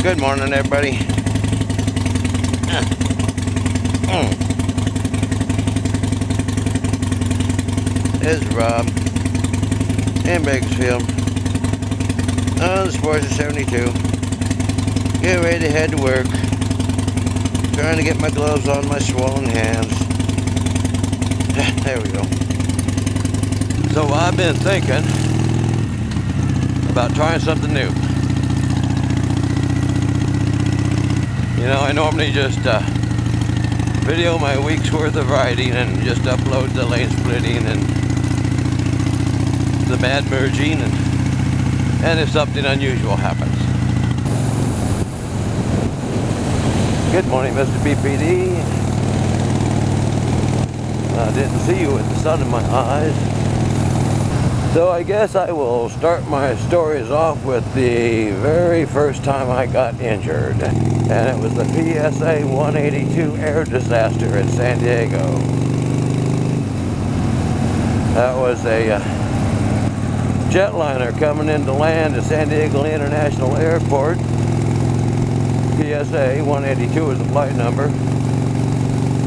Good morning, everybody. This is Rob in Bakersfield on the Sports of 72. Getting ready to head to work. Trying to get my gloves on my swollen hands. There we go. So I've been thinking about trying something new. You know, I normally just video my week's worth of riding and just upload the lane splitting and the bad merging and if something unusual happens. Good morning, Mr. BPD. I didn't see you with the sun in my eyes. So I guess I will start my stories off with the very first time I got injured. And it was the PSA 182 air disaster in San Diego. That was a jetliner coming into land at San Diego International Airport. PSA 182 is the flight number.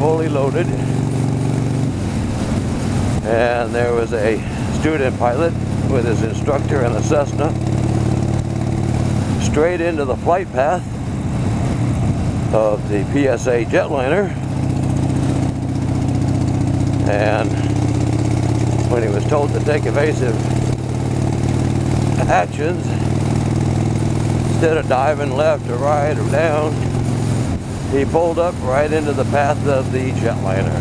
Fully loaded. And there was a student pilot with his instructor in a Cessna straight into the flight path of the PSA jetliner, and when he was told to take evasive actions, instead of diving left or right or down, he pulled up right into the path of the jetliner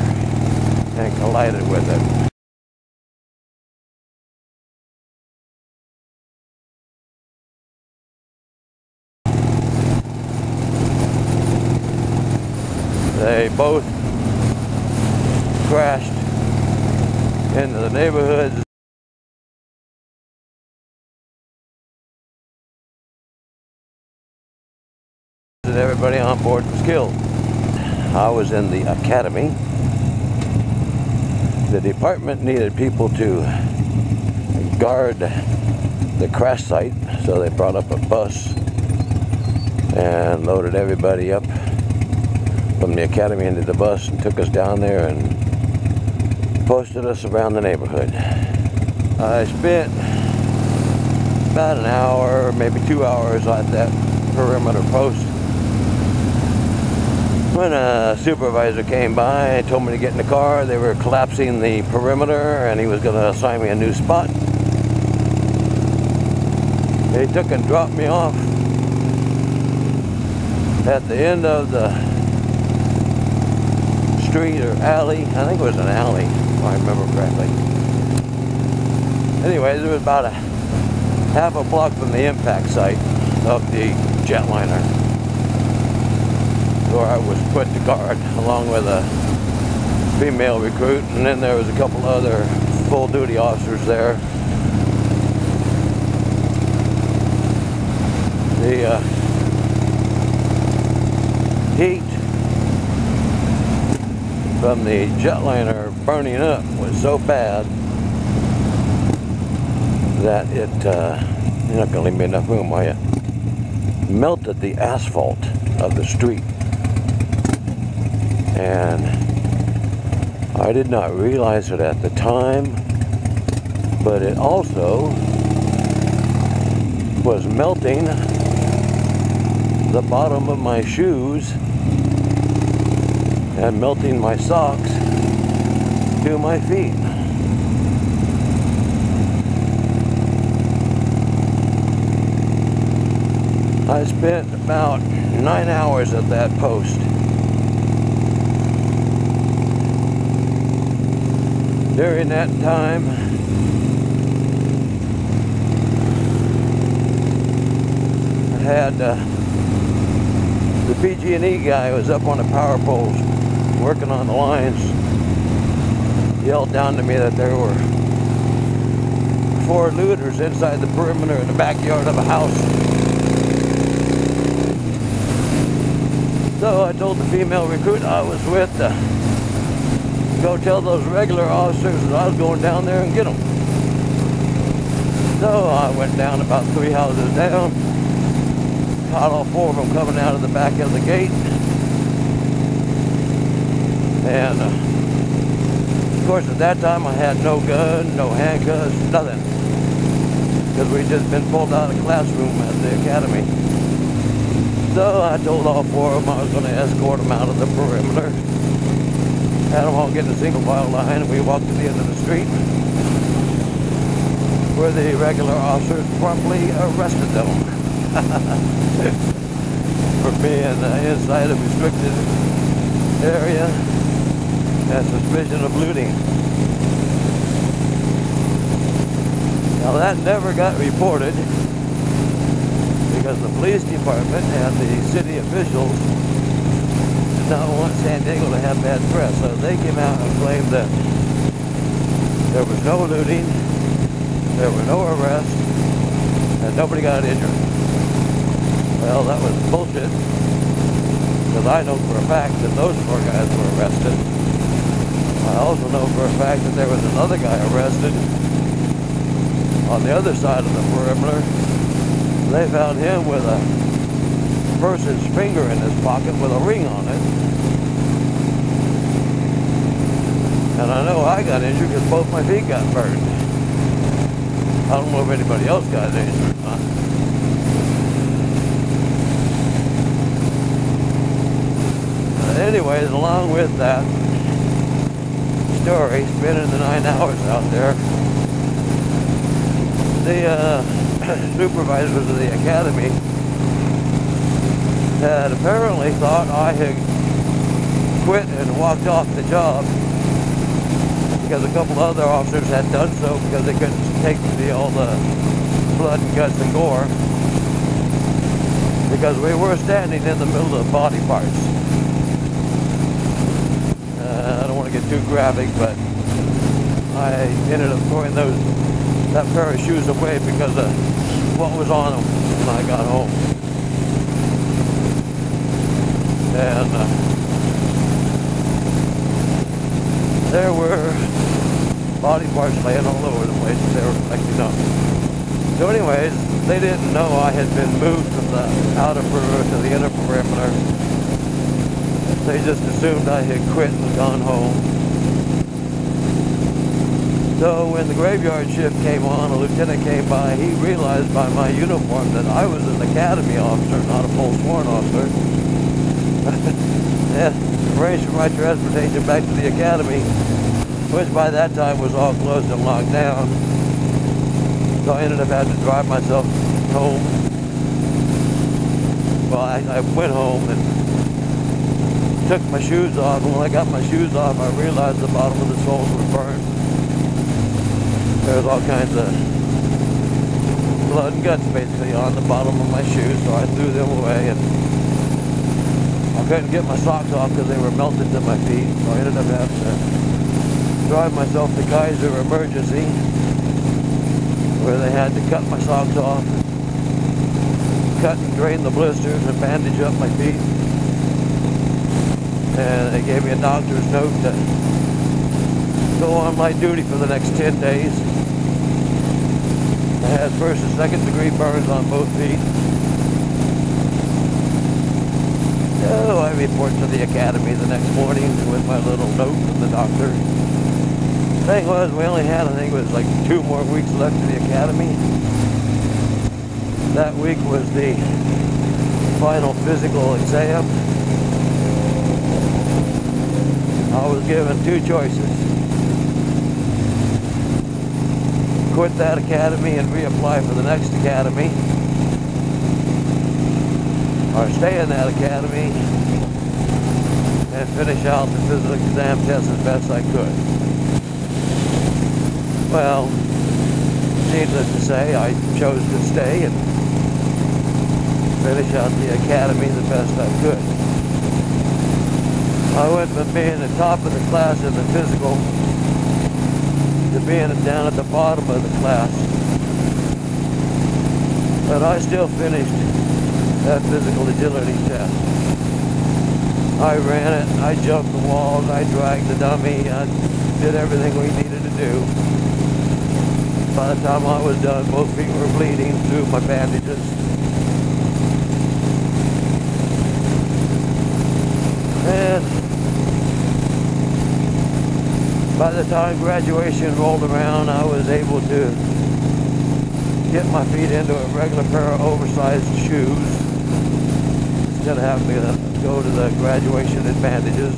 and collided with it. They both crashed into the neighborhoods and everybody on board was killed. I was in the academy. The department needed people to guard the crash site, so they brought up a bus and loaded everybody up from the academy into the bus and took us down there and posted us around the neighborhood. I spent about an hour, maybe 2 hours at that perimeter post when a supervisor came by and told me to get in the car. They were collapsing the perimeter and he was going to assign me a new spot. They took and dropped me off at the end of the street or alley. I think it was an alley, if I remember correctly. Anyways, it was about a half a block from the impact site of the jetliner, where I was put to guard along with a female recruit, and then there was a couple other full duty officers there. The heat from the jetliner burning up was so bad that it, you're not going to leave me enough room, are you? Melted the asphalt of the street. And I did not realize it at the time, but it also was melting the bottom of my shoes and melting my socks to my feet. I spent about 9 hours at that post. During that time, I had the PG&E guy was up on the power poles working on the lines, yelled down to me that there were 4 looters inside the perimeter in the backyard of a house. So I told the female recruit I was with to go tell those regular officers that I was going down there and get them. So I went down about 3 houses down, caught all four of them coming out of the back of the gate. And of course at that time I had no gun, no handcuffs, nothing. Because we'd just been pulled out of the classroom at the academy. So I told all four of them I was going to escort them out of the perimeter. Had them all get in a single file line, and we walked to the end of the street where the regular officers promptly arrested them for being inside a restricted area and suspicion of looting. Now that never got reported because the police department and the city officials did not want San Diego to have bad press, so they came out and claimed that there was no looting, there were no arrests, and nobody got injured. Well, that was bullshit, because I know for a fact that those four guys were arrested. I also know for a fact that there was another guy arrested on the other side of the perimeter. They found him with a person's finger in his pocket with a ring on it. And I know I got injured because both my feet got burned. I don't know if anybody else got injured or not. Anyways, along with that story, spending the 9 hours out there, the supervisors of the academy had apparently thought I had quit and walked off the job because a couple other officers had done so because they couldn't take all the blood and guts and gore, because we were standing in the middle of body parts. I don't want to get too graphic, but I ended up throwing that pair of shoes away because of what was on them when I got home. And there were body parts laying all over the place that they were collecting up. So anyways, they didn't know I had been moved from the outer perimeter to the inner perimeter. They just assumed I had quit and gone home. So when the graveyard shift came on, a lieutenant came by. He realized by my uniform that I was an academy officer, not a full sworn officer. And arranged for my transportation back to the academy, which by that time was all closed and locked down. So I ended up having to drive myself home. Well, I went home and took my shoes off, and when I got my shoes off, I realized the bottom of the soles were burned. There was all kinds of blood and guts basically on the bottom of my shoes, so I threw them away, and I couldn't get my socks off because they were melted to my feet, so I ended up having to drive myself to Kaiser Emergency, where they had to cut my socks off, cut and drain the blisters and bandage up my feet. And they gave me a doctor's note to go on my duty for the next 10 days. I had first and second degree burns on both feet. So I report to the academy the next morning with my little note from the doctor. The thing was, we only had, I think it was like 2 more weeks left to the academy. That week was the final physical exam. I was given 2 choices. Quit that academy and reapply for the next academy, or stay in that academy and finish out the physical exam test as best I could. Well, needless to say, I chose to stay and finish out the academy the best I could. I went from being the top of the class in the physical to being down at the bottom of the class. But I still finished that physical agility test. I ran it, I jumped the walls, I dragged the dummy, I did everything we needed to do. By the time I was done, both feet were bleeding through my bandages. By the time graduation rolled around, I was able to get my feet into a regular pair of oversized shoes instead of having to go to the graduation advantages.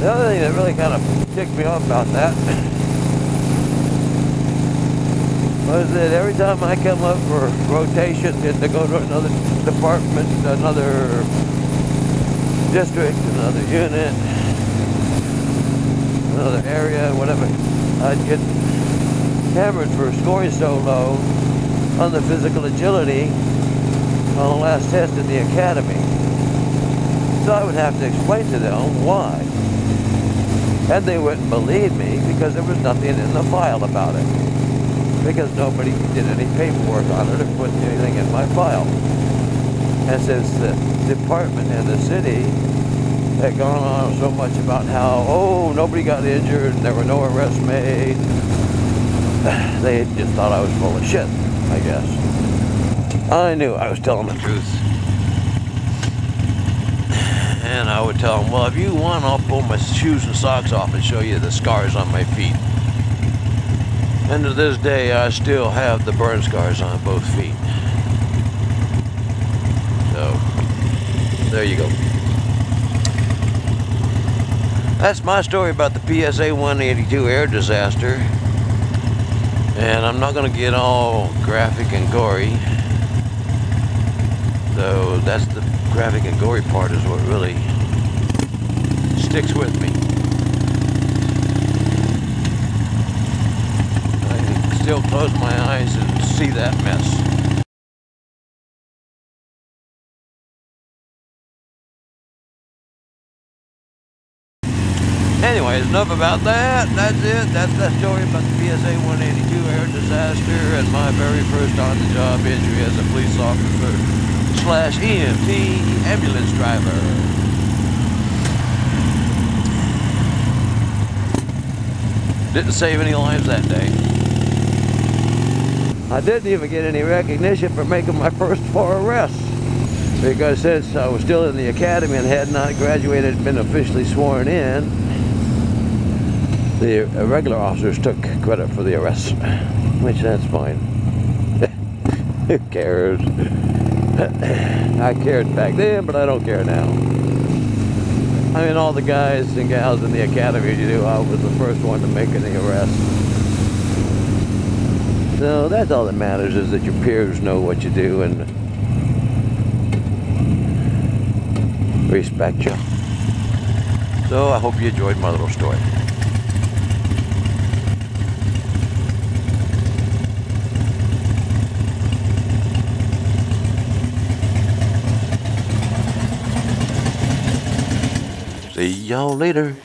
The other thing that really kind of ticked me off about that was that every time I come up for rotation and to go to another department, another district, another unit, another area, whatever, I'd get hammered for scoring so low on the physical agility on the last test in the academy. So I would have to explain to them why. And they wouldn't believe me because there was nothing in the file about it. Because nobody did any paperwork on it or put anything in my file. And since the department and the city had gone on so much about how, oh, nobody got injured and there were no arrests made, they just thought I was full of shit, I guess. I knew I was telling the truth. And I would tell them, well, if you want, I'll pull my shoes and socks off and show you the scars on my feet. And to this day, I still have the burn scars on both feet. So, there you go. That's my story about the PSA 182 air disaster. And I'm not going to get all graphic and gory. So, that's the graphic and gory part is what really sticks with me. I can still close my eyes and see that mess. Anyways, enough about that. That's it. That's that story about the PSA 182 air disaster and my very first on-the-job injury as a police officer / EMT ambulance driver. Didn't save any lives that day. I didn't even get any recognition for making my first 4 arrests. Because since I was still in the academy and had not graduated and been officially sworn in, the regular officers took credit for the arrests. Which, that's fine. Who cares? I cared back then, but I don't care now. I mean, all the guys and gals in the academy knew I was the first one to make any arrests. So that's all that matters, is that your peers know what you do and respect you. So I hope you enjoyed my little story. See y'all later.